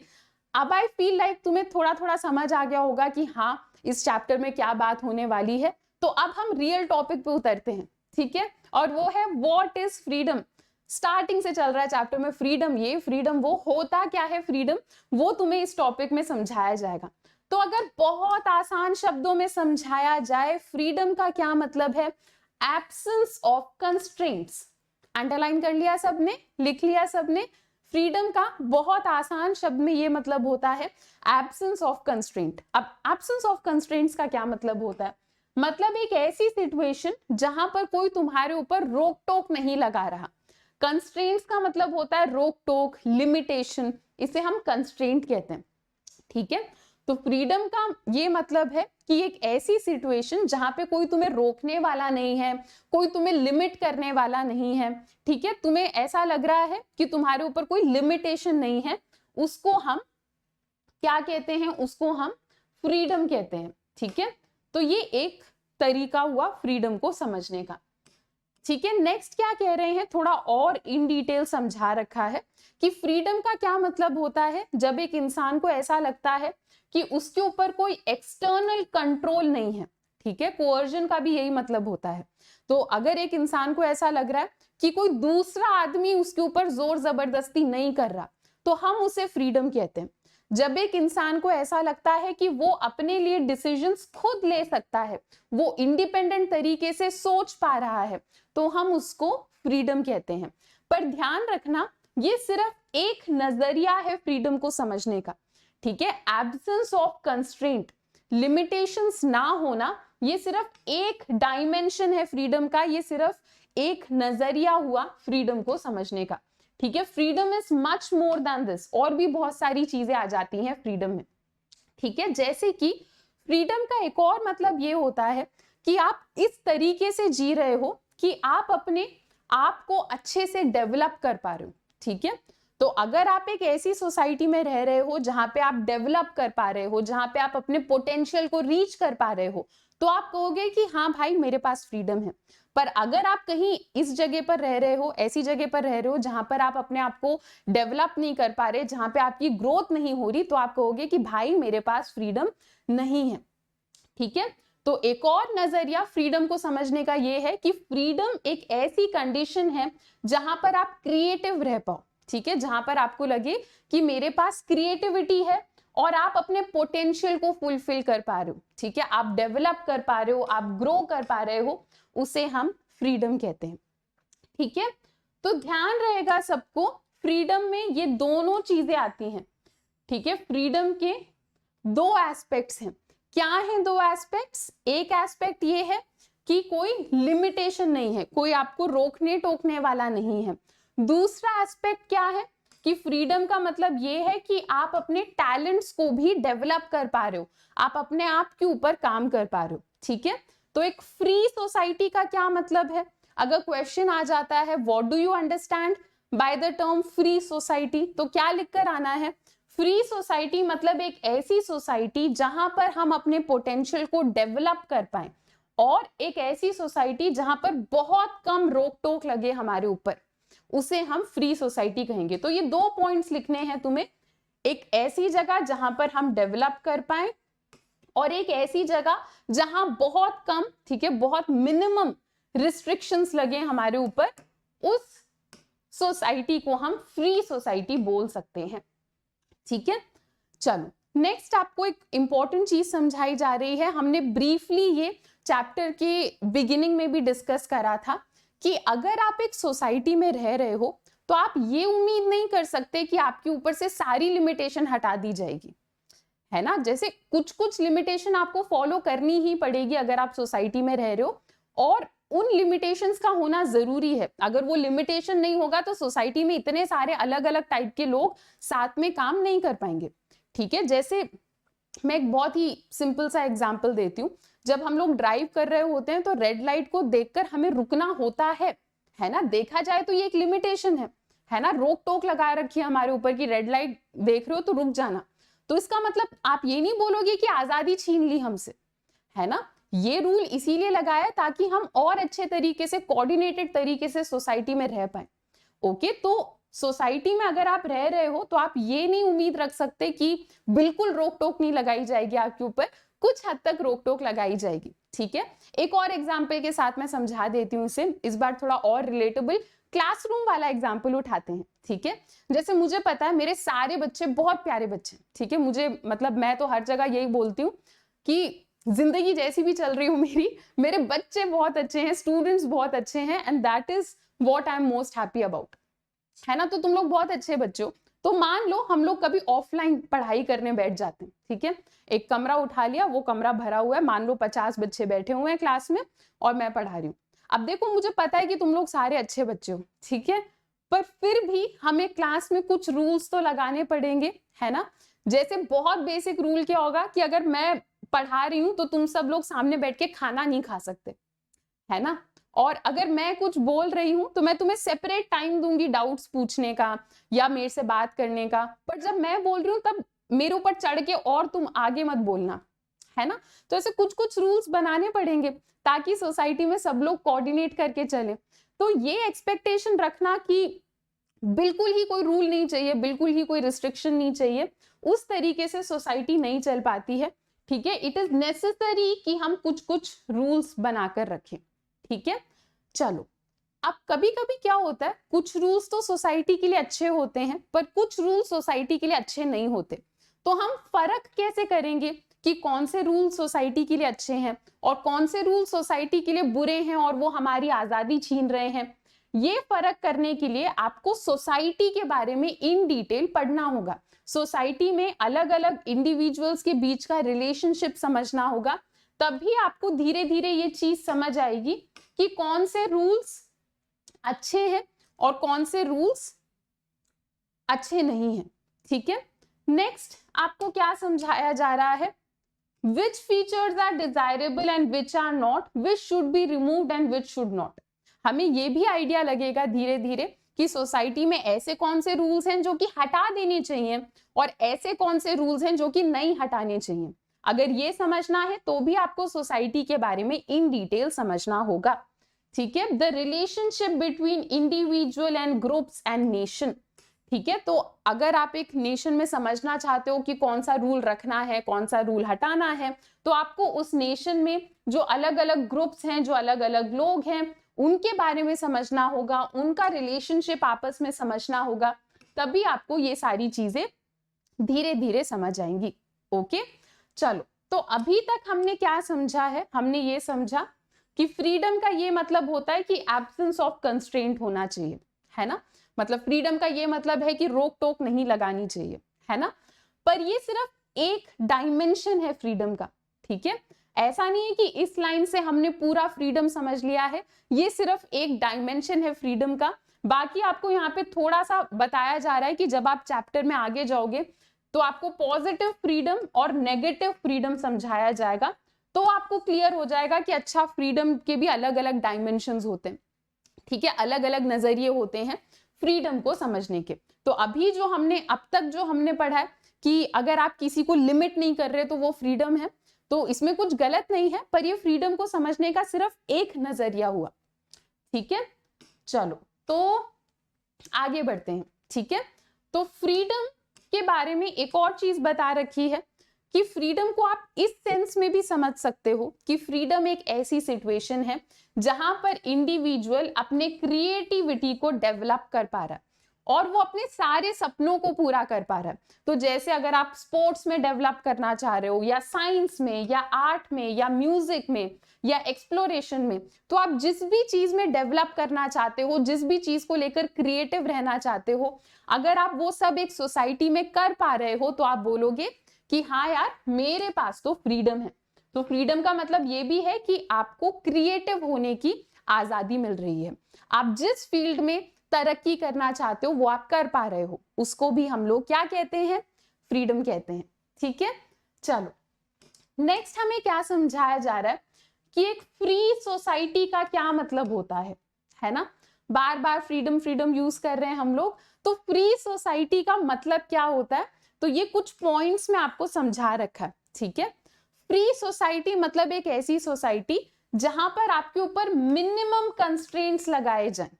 अब आई फील लाइक तुम्हें थोड़ा थोड़ा समझ आ गया होगा कि हाँ, इस चैप्टर में क्या बात होने वाली है। तो अब हम रियल टॉपिक पे उतरते हैं, ठीक है, और वो है व्हाट इज फ्रीडम। स्टार्टिंग से चल रहा है चैप्टर में फ्रीडम ये फ्रीडम वो, होता क्या है फ्रीडम, वो तुम्हें इस टॉपिक में समझाया जाएगा। तो अगर बहुत आसान शब्दों में समझाया जाए, फ्रीडम का क्या मतलब है, एब्सेंस ऑफ कंस्ट्रेंट्स। अंडरलाइन कर लिया सबने, लिख लिया सबने। फ्रीडम का बहुत आसान शब्द में ये मतलब होता है एब्सेंस ऑफ कंस्ट्रेंट। अब एब्सेंस ऑफ कंस्ट्रेंट्स का क्या मतलब होता है, मतलब एक ऐसी सिचुएशन जहां पर कोई तुम्हारे ऊपर रोक टोक नहीं लगा रहा। कंस्ट्रेंट्स का मतलब होता है रोक टोक, लिमिटेशन, इसे हम कंस्ट्रेंट कहते हैं। ठीक है, तो फ्रीडम का ये मतलब है कि एक ऐसी सिचुएशन जहां पे कोई तुम्हें रोकने वाला नहीं है, कोई तुम्हें लिमिट करने वाला नहीं है। ठीक है, तुम्हें ऐसा लग रहा है कि तुम्हारे ऊपर कोई लिमिटेशन नहीं है, उसको हम क्या कहते हैं, उसको हम फ्रीडम कहते हैं। ठीक है, तो ये एक तरीका हुआ फ्रीडम को समझने का। ठीक है, नेक्स्ट क्या कह रहे हैं, थोड़ा और इन डिटेल समझा रखा है कि फ्रीडम का क्या मतलब होता है जब एक इंसान को ऐसा लगता है कि उसके ऊपर कोई एक्सटर्नल कंट्रोल नहीं है। ठीक है, कोअर्जन का भी यही मतलब होता है। तो अगर एक इंसान को ऐसा लग रहा है कि कोई दूसरा आदमी उसके ऊपर जोर जबरदस्ती नहीं कर रहा, तो हम उसे फ्रीडम कहते हैं। जब एक इंसान को ऐसा लगता है कि वो अपने लिए डिसीजंस खुद ले सकता है, वो इंडिपेंडेंट तरीके से सोच पा रहा है, तो हम उसको फ्रीडम कहते हैं। पर ध्यान रखना, ये सिर्फ एक नजरिया है फ्रीडम को समझने का। ठीक है, एब्सेंस ऑफ कंस्ट्रेंट, लिमिटेशंस ना होना, ये सिर्फ एक डायमेंशन है फ्रीडम का, ये सिर्फ एक नजरिया हुआ फ्रीडम को समझने का। ठीक है, freedom is much more than this, और भी बहुत सारी चीजें आ जाती हैं फ्रीडम में। ठीक है, जैसे कि फ्रीडम का एक और मतलब ये होता है कि आप इस तरीके से जी रहे हो कि आप अपने आप को अच्छे से डेवलप कर पा रहे हो। ठीक है, तो अगर आप एक ऐसी सोसाइटी में रह रहे हो जहां पे आप डेवलप कर पा रहे हो, जहां पे आप अपने पोटेंशियल को रीच कर पा रहे हो, तो आप कहोगे कि हाँ भाई, मेरे पास फ्रीडम है। पर अगर आप कहीं इस जगह पर रह रहे हो, ऐसी जगह पर रह रहे हो जहां पर आप अपने आप को डेवलप नहीं कर पा रहे, जहां पे आपकी ग्रोथ नहीं हो रही, तो आप कहोगे कि भाई मेरे पास फ्रीडम नहीं है। ठीक है, तो एक और नजरिया फ्रीडम को समझने का ये है कि फ्रीडम एक ऐसी कंडीशन है जहां पर आप क्रिएटिव रह पाओ। ठीक है, जहां पर आपको लगे कि मेरे पास क्रिएटिविटी है और आप अपने पोटेंशियल को फुलफिल कर पा रहे हो। ठीक है, आप डेवलप कर पा रहे हो, आप ग्रो कर पा रहे हो, उसे हम फ्रीडम कहते हैं। ठीक है, तो ध्यान रहेगा सबको, फ्रीडम में ये दोनों चीजें आती हैं। ठीक है, फ्रीडम के दो एस्पेक्ट्स हैं। क्या है दो एस्पेक्ट्स, एक एस्पेक्ट ये है कि कोई लिमिटेशन नहीं है, कोई आपको रोकने टोकने वाला नहीं है। दूसरा एस्पेक्ट क्या है कि फ्रीडम का मतलब ये है कि आप अपने टैलेंट्स को भी डेवलप कर पा रहे हो, आप अपने आप के ऊपर काम कर पा रहे हो। ठीक है, तो एक फ्री सोसाइटी का क्या मतलब है, अगर क्वेश्चन आ जाता है what do you understand by the term free society, तो क्या लिखकर आना है, फ्री सोसाइटी मतलब एक ऐसी सोसाइटी जहां पर हम अपने पोटेंशियल को डेवलप कर पाए, और एक ऐसी सोसाइटी जहां पर बहुत कम रोक टोक लगे हमारे ऊपर, उसे हम फ्री सोसाइटी कहेंगे। तो ये दो पॉइंट्स लिखने हैं तुम्हें, एक ऐसी जगह जहां पर हम डेवलप कर पाए, और एक ऐसी जगह जहां बहुत कम, ठीक है, बहुत मिनिमम रिस्ट्रिक्शंस लगे हमारे ऊपर, उस सोसाइटी को हम फ्री सोसाइटी बोल सकते हैं। ठीक है, चलो नेक्स्ट आपको एक इंपॉर्टेंट चीज समझाई जा रही है। हमने ब्रीफली ये चैप्टर के बिगिनिंग में भी डिस्कस करा था कि अगर आप एक सोसाइटी में रह रहे हो तो आप ये उम्मीद नहीं कर सकते कि आपके ऊपर से सारी लिमिटेशन हटा दी जाएगी, है ना। जैसे कुछ कुछ लिमिटेशन आपको फॉलो करनी ही पड़ेगी अगर आप सोसाइटी में रह रहे हो, और उन लिमिटेशंस का होना जरूरी है। अगर वो लिमिटेशन नहीं होगा तो सोसाइटी में इतने सारे अलग अलग टाइप के लोग साथ में काम नहीं कर पाएंगे। ठीक है, जैसे मैं एक बहुत ही सिंपल सा एग्जांपल देती हूँ। जब हम लोग ड्राइव कर रहे होते हैं तो रेड लाइट को देखकर हमें रुकना होता है ना। देखा जाए तो ये एक लिमिटेशन है ना। रोक टोक लगा रखी है हमारे ऊपर कि रेड लाइट देख रहे हो तो रुक जाना। तो इसका मतलब आप ये नहीं बोलोगे कि आजादी छीन ली हमसे, है ना। ये रूल इसीलिए लगाया ताकि हम और अच्छे तरीके से, कोऑर्डिनेटेड तरीके से सोसाइटी में रह पाए। ओके, तो सोसाइटी में अगर आप रह रहे हो तो आप ये नहीं उम्मीद रख सकते कि बिल्कुल रोक टोक नहीं लगाई जाएगी आपके ऊपर, कुछ हद तक रोक टोक लगाई जाएगी। ठीक है, एक और एग्जाम्पल के साथ मैं समझा देती हूँ इसे, इस बार थोड़ा और रिलेटेबल क्लासरूम वाला एग्जाम्पल उठाते हैं। ठीक है, जैसे मुझे पता है मेरे सारे बच्चे बहुत प्यारे बच्चे, ठीक है, मुझे मतलब मैं तो हर जगह यही बोलती हूँ कि जिंदगी जैसी भी चल रही हो मेरे बच्चे बहुत अच्छे हैं, स्टूडेंट्स बहुत अच्छे हैं, and that is what I am most happy about, है ना। तो तुम लोग बहुत अच्छे बच्चे हो। तो मान लो हम लोग कभी ऑफलाइन पढ़ाई करने बैठ जाते हैं, ठीक है, एक कमरा उठा लिया, वो कमरा भरा हुआ है, मान लो 50 बच्चे बैठे हुए हैं क्लास में और मैं पढ़ा रही हूँ। अब देखो मुझे पता है कि तुम लोग सारे अच्छे बच्चे हो, ठीक है, पर फिर भी हमें क्लास में कुछ रूल्स तो लगाने पड़ेंगे, है ना। जैसे बहुत बेसिक रूल क्या होगा कि अगर मैं पढ़ा रही हूँ तो तुम सब लोग सामने बैठ के खाना नहीं खा सकते, है ना। और अगर मैं कुछ बोल रही हूं तो मैं तुम्हें सेपरेट टाइम दूंगी डाउट्स पूछने का या मेरे से बात करने का, पर जब मैं बोल रही हूँ तब मेरे ऊपर चढ़ के और तुम आगे मत बोलना, है ना। तो ऐसे कुछ कुछ रूल्स बनाने पड़ेंगे ताकि सोसाइटी में सब लोग कोऑर्डिनेट करके चले। तो ये एक्सपेक्टेशन रखना कि बिल्कुल ही कोई रूल नहीं चाहिए, बिल्कुल ही कोई रिस्ट्रिक्शन नहीं चाहिए, उस तरीके से सोसाइटी नहीं चल पाती है। ठीक है, इट इज नेसेसरी कि हम कुछ कुछ रूल्स बनाकर रखें। ठीक है, चलो अब कभी कभी क्या होता है, कुछ रूल्स तो सोसाइटी के लिए अच्छे होते हैं पर कुछ रूल्स सोसाइटी के लिए अच्छे नहीं होते। तो हम फर्क कैसे करेंगे कि कौन से रूल सोसाइटी के लिए अच्छे हैं और कौन से रूल सोसाइटी के लिए बुरे हैं और वो हमारी आजादी छीन रहे हैं। ये फर्क करने के लिए आपको सोसाइटी के बारे में इन डिटेल पढ़ना होगा। सोसाइटी में अलग अलग इंडिविजुअल्स के बीच का रिलेशनशिप समझना होगा, तभी आपको धीरे धीरे ये चीज समझ आएगी कि कौन से रूल्स अच्छे हैं और कौन से रूल्स अच्छे नहीं हैं। ठीक है, नेक्स्ट आपको क्या समझाया जा रहा है, which features are desirable and which are not, which should be removed and which should not। हमें ये भी आइडिया लगेगा धीरे धीरे कि सोसाइटी में ऐसे कौन से रूल्स हैं जो कि हटा देने चाहिए और ऐसे कौन से रूल्स हैं जो कि नहीं हटाने चाहिए। अगर ये समझना है तो भी आपको सोसाइटी के बारे में इन डिटेल समझना होगा। ठीक है, the relationship between individual and groups and nation. ठीक है, तो अगर आप एक नेशन में समझना चाहते हो कि कौन सा रूल रखना है, कौन सा रूल हटाना है, तो आपको उस नेशन में जो अलग अलग ग्रुप्स हैं, जो अलग अलग लोग हैं, उनके बारे में समझना होगा, उनका रिलेशनशिप आपस में समझना होगा, तभी आपको ये सारी चीजें धीरे धीरे समझ आएंगी। ओके, चलो तो अभी तक हमने क्या समझा है, हमने ये समझा कि फ्रीडम का ये मतलब होता है कि एब्सेंस ऑफ कंस्ट्रेंट होना चाहिए, है ना। मतलब फ्रीडम का ये मतलब है कि रोक टोक नहीं लगानी चाहिए, है ना। पर ये सिर्फ एक डायमेंशन है फ्रीडम का। ठीक है, ऐसा नहीं है कि इस लाइन से हमने पूरा फ्रीडम समझ लिया है, ये सिर्फ एक डायमेंशन है फ्रीडम का। बाकी आपको यहाँ पे थोड़ा सा बताया जा रहा है कि जब आप चैप्टर में आगे जाओगे तो आपको पॉजिटिव फ्रीडम और नेगेटिव फ्रीडम समझाया जाएगा, तो आपको क्लियर हो जाएगा कि अच्छा फ्रीडम के भी अलग अलग डायमेंशंस होते हैं। ठीक है, अलग अलग नजरिए होते हैं फ्रीडम को समझने के। तो अभी जो हमने अब तक जो हमने पढ़ा है कि अगर आप किसी को लिमिट नहीं कर रहे तो वो फ्रीडम है, तो इसमें कुछ गलत नहीं है, पर ये फ्रीडम को समझने का सिर्फ एक नजरिया हुआ। ठीक है, चलो तो आगे बढ़ते हैं। ठीक है, तो फ्रीडम के बारे में एक और चीज बता रखी है कि फ्रीडम को आप इस सेंस में भी समझ सकते हो कि फ्रीडम एक ऐसी सिचुएशन है जहां पर इंडिविजुअल अपने क्रिएटिविटी को डेवलप कर पा रहा है और वो अपने सारे सपनों को पूरा कर पा रहा है। तो जैसे अगर आप स्पोर्ट्स में डेवलप करना चाह रहे हो या साइंस में या आर्ट में या म्यूजिक में या एक्सप्लोरेशन में, तो आप जिस भी चीज में डेवलप करना चाहते हो, जिस भी चीज को लेकर क्रिएटिव रहना चाहते हो, अगर आप वो सब एक सोसाइटी में कर पा रहे हो तो आप बोलोगे कि हाँ यार मेरे पास तो फ्रीडम है। तो फ्रीडम का मतलब ये भी है कि आपको क्रिएटिव होने की आजादी मिल रही है। आप जिस फील्ड में तरक्की करना चाहते हो वो आप कर पा रहे हो, उसको भी हम लोग क्या कहते हैं, फ्रीडम कहते हैं। ठीक है, चलो नेक्स्ट हमें क्या समझाया जा रहा है कि एक फ्री सोसाइटी का क्या मतलब होता है ना। बार बार फ्रीडम फ्रीडम यूज कर रहे हैं हम लोग, तो फ्री सोसाइटी का मतलब क्या होता है, तो ये कुछ पॉइंट्स में आपको समझा रखा है। ठीक है, फ्री सोसाइटी मतलब एक ऐसी सोसाइटी जहां पर आपके ऊपर मिनिमम कंस्ट्रेंट्स लगाए जाएं।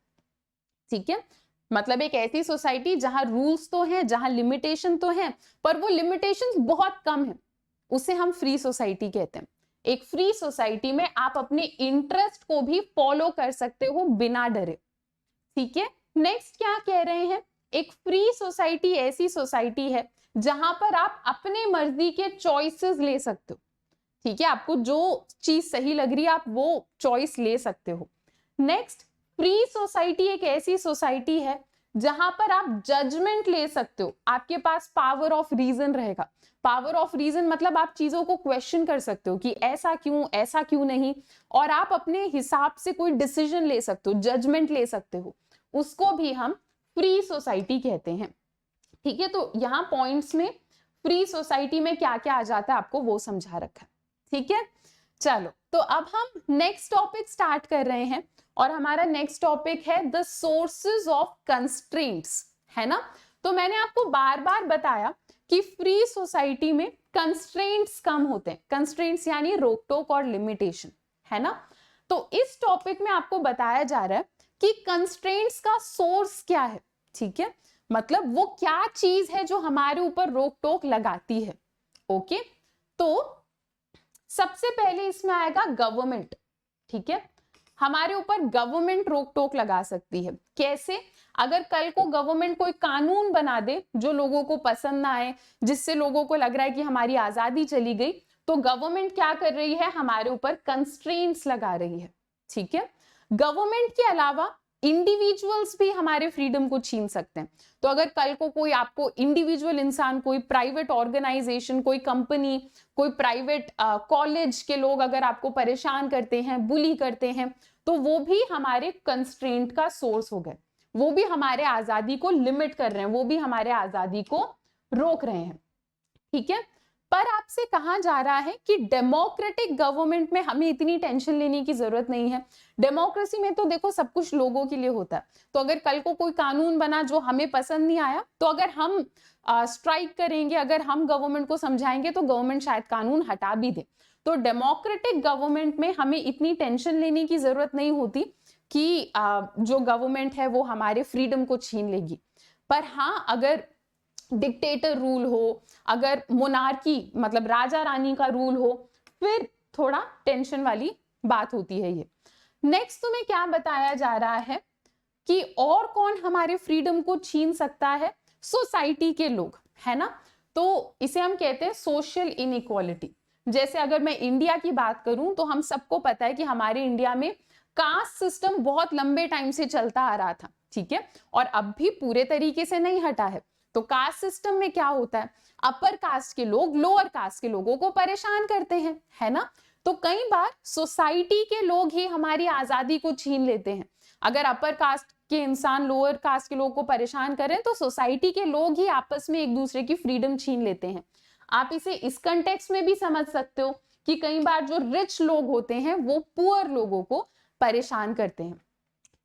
ठीक है, मतलब एक ऐसी सोसाइटी जहां रूल्स तो हैं, जहां लिमिटेशन तो हैं, पर वो लिमिटेशंस बहुत कम है, उसे हम फ्री सोसाइटी कहते हैं। एक फ्री सोसाइटी में आप अपने इंटरेस्ट को भी फॉलो कर सकते हो बिना डरे। ठीक है, नेक्स्ट क्या कह रहे हैं, एक फ्री सोसाइटी ऐसी सोसाइटी है जहां पर आप अपने मर्जी के चॉइसेस ले सकते हो। ठीक है, आपको जो चीज सही लग रही है आप वो चॉइस ले सकते हो। नेक्स्ट, फ्री सोसाइटी एक ऐसी सोसाइटी है जहां पर आप जजमेंट ले सकते हो, आपके पास पावर ऑफ रीजन रहेगा। पावर ऑफ रीजन मतलब आप चीजों को क्वेश्चन कर सकते हो कि ऐसा क्यों नहीं, और आप अपने हिसाब से कोई डिसीजन ले सकते हो, जजमेंट ले सकते हो, उसको भी हम फ्री सोसाइटी कहते हैं। ठीक है, तो यहाँ पॉइंट्स में फ्री सोसाइटी में क्या क्या आ जाता है आपको वो समझा रखा है। ठीक है, चलो तो अब हम नेक्स्ट टॉपिक स्टार्ट कर रहे हैं, और हमारा नेक्स्ट टॉपिक है द सोर्सेज ऑफ कंस्ट्रेंट्स, है ना। तो मैंने आपको बार बार बताया कि फ्री सोसाइटी में कंस्ट्रेंट्स कम होते हैं, कंस्ट्रेंट्स यानी रोक टोक और लिमिटेशन, है ना। तो इस टॉपिक में आपको बताया जा रहा है कि कंस्ट्रेंट्स का सोर्स क्या है। ठीक है, मतलब वो क्या चीज है जो हमारे ऊपर रोक टोक लगाती है। ओके, तो सबसे पहले इसमें आएगा गवर्नमेंट। ठीक है, हमारे ऊपर गवर्नमेंट रोक टोक लगा सकती है। कैसे, अगर कल को गवर्नमेंट कोई कानून बना दे जो लोगों को पसंद ना आए, जिससे लोगों को लग रहा है कि हमारी आजादी चली गई, तो गवर्नमेंट क्या कर रही है, हमारे ऊपर कंस्ट्रेंट्स लगा रही है। ठीक है, गवर्नमेंट के अलावा इंडिविजुअल्स भी हमारे फ्रीडम को छीन सकते हैं। तो अगर कल को कोई आपको इंडिविजुअल इंसान, कोई प्राइवेट ऑर्गेनाइजेशन, कोई कंपनी, कोई प्राइवेट कॉलेज के लोग अगर आपको परेशान करते हैं, बुली करते हैं, तो वो भी हमारे कंस्ट्रेंट का सोर्स हो गए, वो भी हमारे आजादी को लिमिट कर रहे हैं, वो भी हमारे आजादी को रोक रहे हैं। ठीक है, पर आपसे कहा जा रहा है कि डेमोक्रेटिक गवर्नमेंट में हमें इतनी टेंशन लेने की जरूरत नहीं है। डेमोक्रेसी में तो देखो सब कुछ लोगों के लिए होता है, तो अगर कल को कोई कानून बना जो हमें पसंद नहीं आया, तो अगर हम स्ट्राइक करेंगे, अगर हम गवर्नमेंट को समझाएंगे, तो गवर्नमेंट शायद कानून हटा भी दे। तो डेमोक्रेटिक गवर्नमेंट में हमें इतनी टेंशन लेने की जरूरत नहीं होती कि जो गवर्नमेंट है वो हमारे फ्रीडम को छीन लेगी। पर हाँ, अगर डिक्टेटर रूल हो, अगर मोनार्की मतलब राजा रानी का रूल हो, फिर थोड़ा टेंशन वाली बात होती है ये। नेक्स्ट तुम्हें क्या बताया जा रहा है कि और कौन हमारे फ्रीडम को छीन सकता है, सोसाइटी के लोग, है ना। तो इसे हम कहते हैं सोशल इनइक्वालिटी। जैसे अगर मैं इंडिया की बात करूं, तो हम सबको पता है कि हमारे इंडिया में कास्ट सिस्टम बहुत लंबे टाइम से चलता आ रहा था। ठीक है, और अब भी पूरे तरीके से नहीं हटा है। तो कास्ट सिस्टम में क्या होता है, अपर कास्ट के लोग लोअर कास्ट के लोगों को परेशान करते हैं, है ना। तो कई बार सोसाइटी के लोग ही हमारी आजादी को छीन लेते हैं। अगर अपर कास्ट के इंसान लोअर कास्ट के लोगों को परेशान करें, तो सोसाइटी के लोग ही आपस में एक दूसरे की फ्रीडम छीन लेते हैं। आप इसे इस कंटेक्स्ट में भी समझ सकते हो कि कई बार जो रिच लोग होते हैं वो पुअर लोगों को परेशान करते हैं।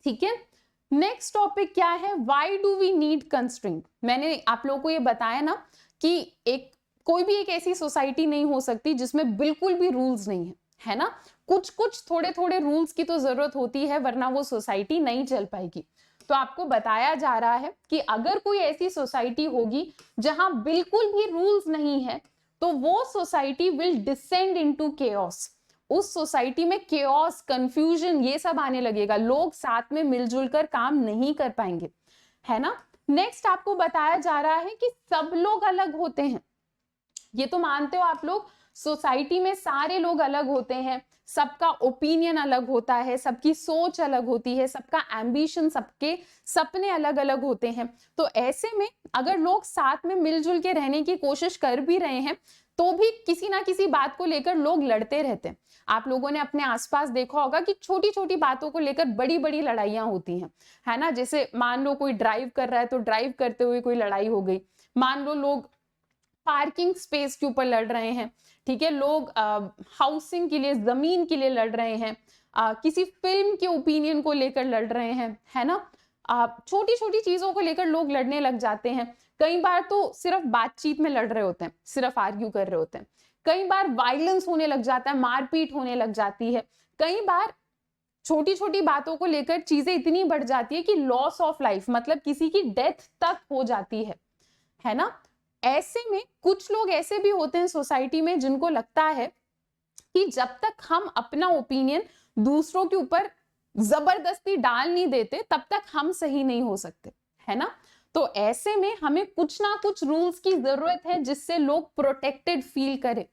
ठीक है, नेक्स्ट टॉपिक क्या है, why do we need constraint. मैंने आप लोगों को ये बताया ना कि कोई भी एक ऐसी सोसाइटी नहीं हो सकती जिसमें बिल्कुल भी रूल्स नहीं है, है ना। कुछ कुछ थोड़े थोड़े रूल्स की तो जरूरत होती है, वरना वो सोसाइटी नहीं चल पाएगी। तो आपको बताया जा रहा है कि अगर कोई ऐसी सोसाइटी होगी जहां बिल्कुल भी रूल्स नहीं है, तो वो society will descend into chaos. उस सोसाइटी में केओस, कंफ्यूजन, ये सब आने लगेगा, लोग साथ में मिलजुल कर काम नहीं कर पाएंगे, है ना। नेक्स्ट आपको बताया जा रहा है कि सब लोग अलग होते हैं। ये तो मानते हो आप लोग, सोसाइटी में सारे लोग अलग होते हैं, सबका ओपिनियन अलग होता है, सबकी सोच अलग होती है, सबका एम्बिशन, सबके सपने अलग अलग होते हैं। तो ऐसे में अगर लोग साथ में मिलजुल के रहने की कोशिश कर भी रहे हैं तो भी किसी ना किसी बात को लेकर लोग लड़ते रहते हैं। आप लोगों ने अपने आसपास देखा होगा कि छोटी छोटी बातों को लेकर बड़ी बड़ी लड़ाइयां होती हैं, है ना। जैसे मान लो कोई ड्राइव कर रहा है तो ड्राइव करते हुए कोई लड़ाई हो गई, मान लो लोग पार्किंग स्पेस के ऊपर लड़ रहे हैं, ठीक है, लोग हाउसिंग के लिए, जमीन के लिए लड़ रहे हैं, किसी फिल्म के ओपिनियन को लेकर लड़ रहे हैं, है ना। छोटी छोटी चीजों को लेकर लोग लड़ने लग जाते हैं। कई बार तो सिर्फ बातचीत में लड़ रहे होते हैं, सिर्फ आर्ग्यू कर रहे होते हैं। कई बार वायलेंस होने लग जाता है, मारपीट होने लग जाती है। कई बार छोटी छोटी बातों को लेकर चीजें इतनी बढ़ जाती है कि लॉस ऑफ लाइफ, मतलब किसी की डेथ तक हो जाती है ना। ऐसे में कुछ लोग ऐसे भी होते हैं सोसाइटी में जिनको लगता है कि जब तक हम अपना ओपिनियन दूसरों के ऊपर जबरदस्ती डाल नहीं देते तब तक हम सही नहीं हो सकते, है ना। तो ऐसे में हमें कुछ ना कुछ रूल्स की जरूरत है जिससे लोग प्रोटेक्टेड फील करें,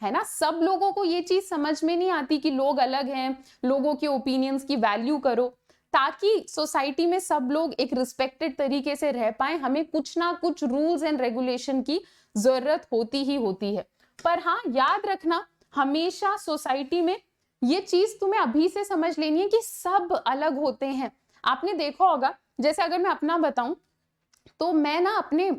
है ना। सब लोगों को ये चीज समझ में नहीं आती कि लोग अलग हैं, लोगों के ओपिनियंस की वैल्यू करो, ताकि सोसाइटी में सब लोग एक रिस्पेक्टेड तरीके से रह पाए। हमें कुछ ना कुछ रूल्स एंड रेगुलेशन की जरूरत होती ही होती है। पर हाँ, याद रखना हमेशा सोसाइटी में ये चीज तुम्हें अभी से समझ लेनी है कि सब अलग होते हैं। आपने देखा होगा, जैसे अगर मैं अपना बताऊं तो मैं ना अपने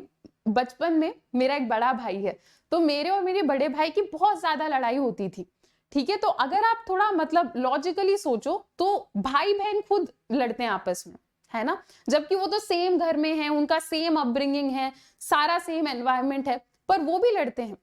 बचपन में, मेरा एक बड़ा भाई है, तो मेरे और मेरे बड़े भाई की बहुत ज्यादा लड़ाई होती थी, ठीक है। तो अगर आप थोड़ा मतलब लॉजिकली सोचो तो भाई बहन खुद लड़ते हैं आपस में, है ना, जबकि वो तो सेम घर में है, उनका सेम अपब्रिंगिंग है, सारा सेम एनवायरनमेंट है, पर वो भी लड़ते हैं,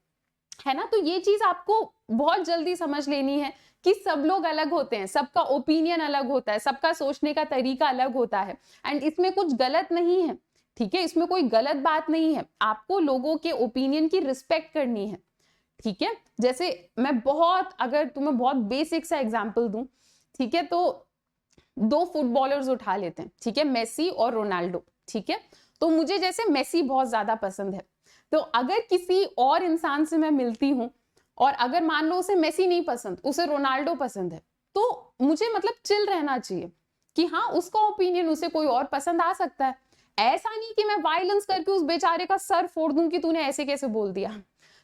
है ना। तो ये चीज आपको बहुत जल्दी समझ लेनी है कि सब लोग अलग होते हैं, सबका ओपिनियन अलग होता है, सबका सोचने का तरीका अलग होता है, एंड इसमें कुछ गलत नहीं है, ठीक है, इसमें कोई गलत बात नहीं है। आपको लोगों के ओपिनियन की रिस्पेक्ट करनी है, ठीक है। जैसे मैं अगर तुम्हें बहुत बेसिक सा एग्जांपल दूं, ठीक है, तो दो फुटबॉलर्स उठा लेते हैं, ठीक है, मेसी और रोनाल्डो, ठीक है। तो मुझे जैसे मेसी बहुत ज्यादा पसंद है, तो अगर किसी और इंसान से मैं मिलती हूं और अगर मान लो उसे मेसी नहीं पसंद, उसे रोनाल्डो पसंद है, तो मुझे मतलब चिल रहना चाहिए कि हाँ, उसका ओपिनियन उसे कोई और पसंद आ सकता है। ऐसा नहीं कि मैं वायलेंस करके उस बेचारे का सर फोड़ दूं कि तूने ऐसे कैसे बोल दिया,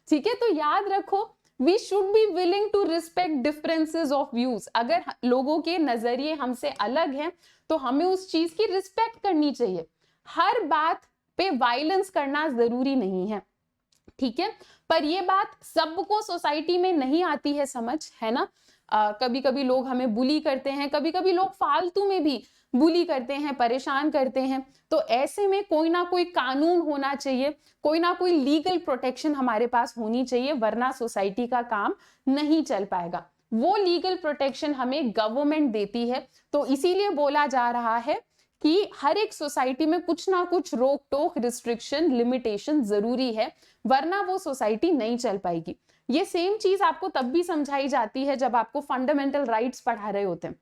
ठीक है। तो याद रखो, we should be willing to respect differences of views. अगर लोगों के नजरिए हमसे अलग हैं तो हमें उस चीज की रिस्पेक्ट करनी चाहिए। हर बात पे वायलेंस करना जरूरी नहीं है, ठीक है। पर ये बात सबको सोसाइटी में नहीं आती है समझ, है ना। कभी कभी लोग हमें बुली करते हैं, कभी कभी लोग फालतू में भी बुली करते हैं, परेशान करते हैं। तो ऐसे में कोई ना कोई कानून होना चाहिए, कोई ना कोई लीगल प्रोटेक्शन हमारे पास होनी चाहिए, वरना सोसाइटी का काम नहीं चल पाएगा। वो लीगल प्रोटेक्शन हमें गवर्नमेंट देती है। तो इसीलिए बोला जा रहा है कि हर एक सोसाइटी में कुछ ना कुछ रोक टोक, रिस्ट्रिक्शन, लिमिटेशन जरूरी है, वरना वो सोसाइटी नहीं चल पाएगी। ये सेम चीज आपको तब भी समझाई जाती है जब आपको फंडामेंटल राइट्स पढ़ा रहे होते हैं।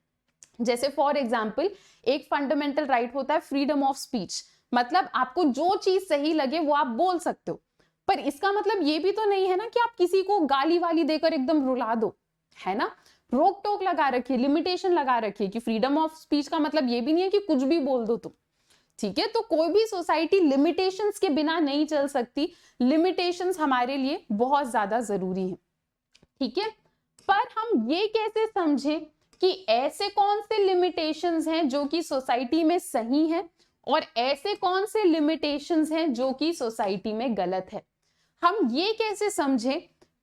जैसे फॉर एग्जाम्पल, एक फंडामेंटल राइट होता है फ्रीडम ऑफ स्पीच, मतलब आपको जो चीज सही लगे वो आप बोल सकते हो। पर इसका मतलब ये भी तो नहीं है ना कि आप किसी को गाली वाली देकर एकदम रुला दो, है ना। रोक टोक लगा रखिए, लिमिटेशन लगा रखिए कि फ्रीडम ऑफ स्पीच का मतलब ये भी नहीं है कि कुछ भी बोल दो तुम, ठीक है। तो कोई भी सोसाइटी लिमिटेशंस के बिना नहीं चल सकती, लिमिटेशंस हमारे लिए बहुत ज्यादा जरूरी है, ठीक है। पर हम ये कैसे समझे कि ऐसे कौन से लिमिटेशंस हैं जो कि सोसाइटी में सही हैं और ऐसे कौन से लिमिटेशंस हैं जो कि सोसाइटी में गलत है। हम ये कैसे समझे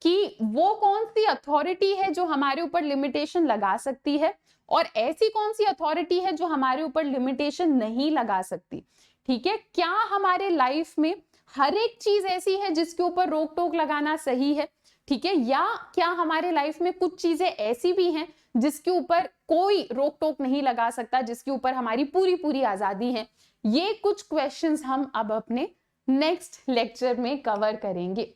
कि वो कौन सी अथॉरिटी है जो हमारे ऊपर लिमिटेशन लगा सकती है और ऐसी कौन सी अथॉरिटी है जो हमारे ऊपर लिमिटेशन नहीं लगा सकती, ठीक है। क्या हमारे लाइफ में हर एक चीज ऐसी है जिसके ऊपर रोक टोक लगाना सही है, ठीक है, या क्या हमारे लाइफ में कुछ चीजें ऐसी भी हैं जिसके ऊपर कोई रोक टोक नहीं लगा सकता, जिसके ऊपर हमारी पूरी पूरी आजादी है। ये कुछ क्वेश्चंस हम अब अपने नेक्स्ट लेक्चर में कवर करेंगे,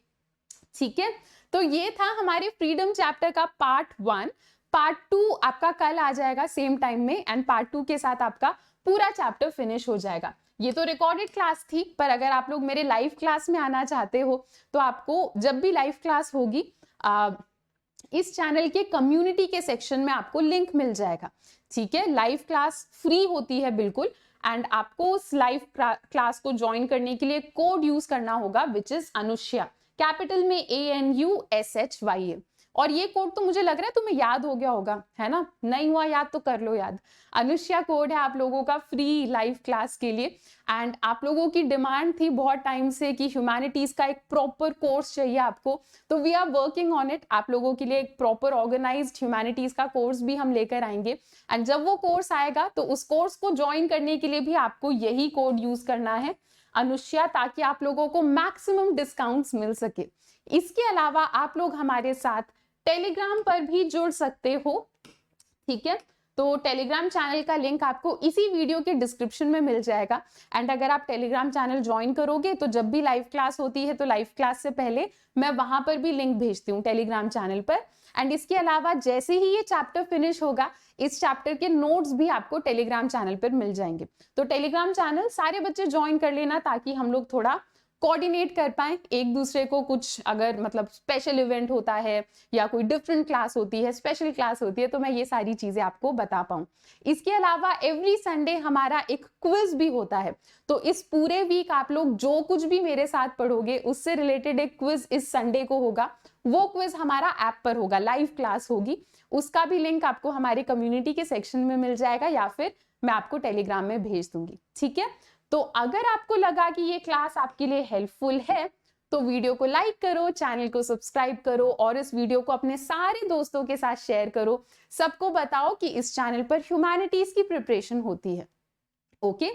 ठीक है। तो ये था हमारे फ्रीडम चैप्टर का पार्ट 1। पार्ट 2 आपका कल आ जाएगा सेम टाइम में, एंड पार्ट 2 के साथ आपका पूरा चैप्टर फिनिश हो जाएगा। ये तो रिकॉर्डेड क्लास थी, पर अगर आप लोग मेरे लाइव क्लास में आना चाहते हो तो आपको जब भी लाइव क्लास होगी इस चैनल के कम्युनिटी के सेक्शन में आपको लिंक मिल जाएगा, ठीक है। लाइव क्लास फ्री होती है बिल्कुल, एंड आपको उस लाइव क्लास को ज्वाइन करने के लिए कोड यूज करना होगा विच इज अनुष्या, कैपिटल में ANUSHYA। और ये कोड तो मुझे लग रहा है तुम्हें याद हो गया होगा, है ना? नहीं हुआ याद तो कर लो याद। अनुष्या कोड है आप लोगों का फ्री लाइव क्लास के लिए। एंड आप लोगों की डिमांड थी बहुत टाइम से कि ह्यूमैनिटीज का एक प्रॉपर कोर्स चाहिए आपको, तो we are working on it. आप लोगों के लिए एक प्रॉपर ऑर्गेनाइज्ड ह्यूमैनिटीज का कोर्स भी हम लेकर आएंगे। एंड जब वो कोर्स आएगा तो उस कोर्स को ज्वाइन करने के लिए भी आपको यही कोड यूज करना है, अनुष्या, ताकि आप लोगों को मैक्सिमम डिस्काउंट्स मिल सके। इसके अलावा आप लोग हमारे साथ टेलीग्राम पर भी जुड़ सकते हो, ठीक है। तो टेलीग्राम चैनल का लिंक आपको इसी वीडियो के डिस्क्रिप्शन में मिल जाएगा। एंड अगर आप टेलीग्राम चैनल ज्वाइन करोगे तो जब भी लाइव क्लास होती है तो लाइव क्लास से पहले मैं वहां पर भी लिंक भेजती हूँ टेलीग्राम चैनल पर। एंड इसके अलावा जैसे ही ये चैप्टर फिनिश होगा, इस चैप्टर के नोट्स भी आपको टेलीग्राम चैनल पर मिल जाएंगे। तो टेलीग्राम चैनल सारे बच्चे ज्वाइन कर लेना, ताकि हम लोग थोड़ा कोऑर्डिनेट कर पाए एक दूसरे को। कुछ अगर मतलब स्पेशल इवेंट होता है या कोई डिफरेंट क्लास होती है, स्पेशल क्लास होती है, तो मैं ये सारी चीजें आपको बता पाऊं। इसके अलावा एवरी संडे हमारा एक क्विज भी होता है। तो इस पूरे वीक आप लोग जो कुछ भी मेरे साथ पढ़ोगे उससे रिलेटेड एक क्विज इस संडे को होगा। वो क्विज हमारा ऐप पर होगा, लाइव क्लास होगी। उसका भी लिंक आपको हमारे कम्युनिटी के सेक्शन में मिल जाएगा, या फिर मैं आपको टेलीग्राम में भेज दूंगी, ठीक है। तो अगर आपको लगा कि ये क्लास आपके लिए हेल्पफुल है तो वीडियो को लाइक करो, चैनल को सब्सक्राइब करो और इस वीडियो को अपने सारे दोस्तों के साथ शेयर करो। सबको बताओ कि इस चैनल पर ह्यूमैनिटीज की प्रिपरेशन होती है। ओके,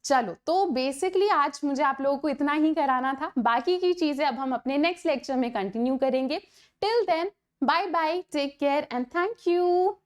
चलो, तो बेसिकली आज मुझे आप लोगों को इतना ही कराना था। बाकी की चीजें अब हम अपने नेक्स्ट लेक्चर में कंटिन्यू करेंगे। Till then, bye bye, take care and thank you.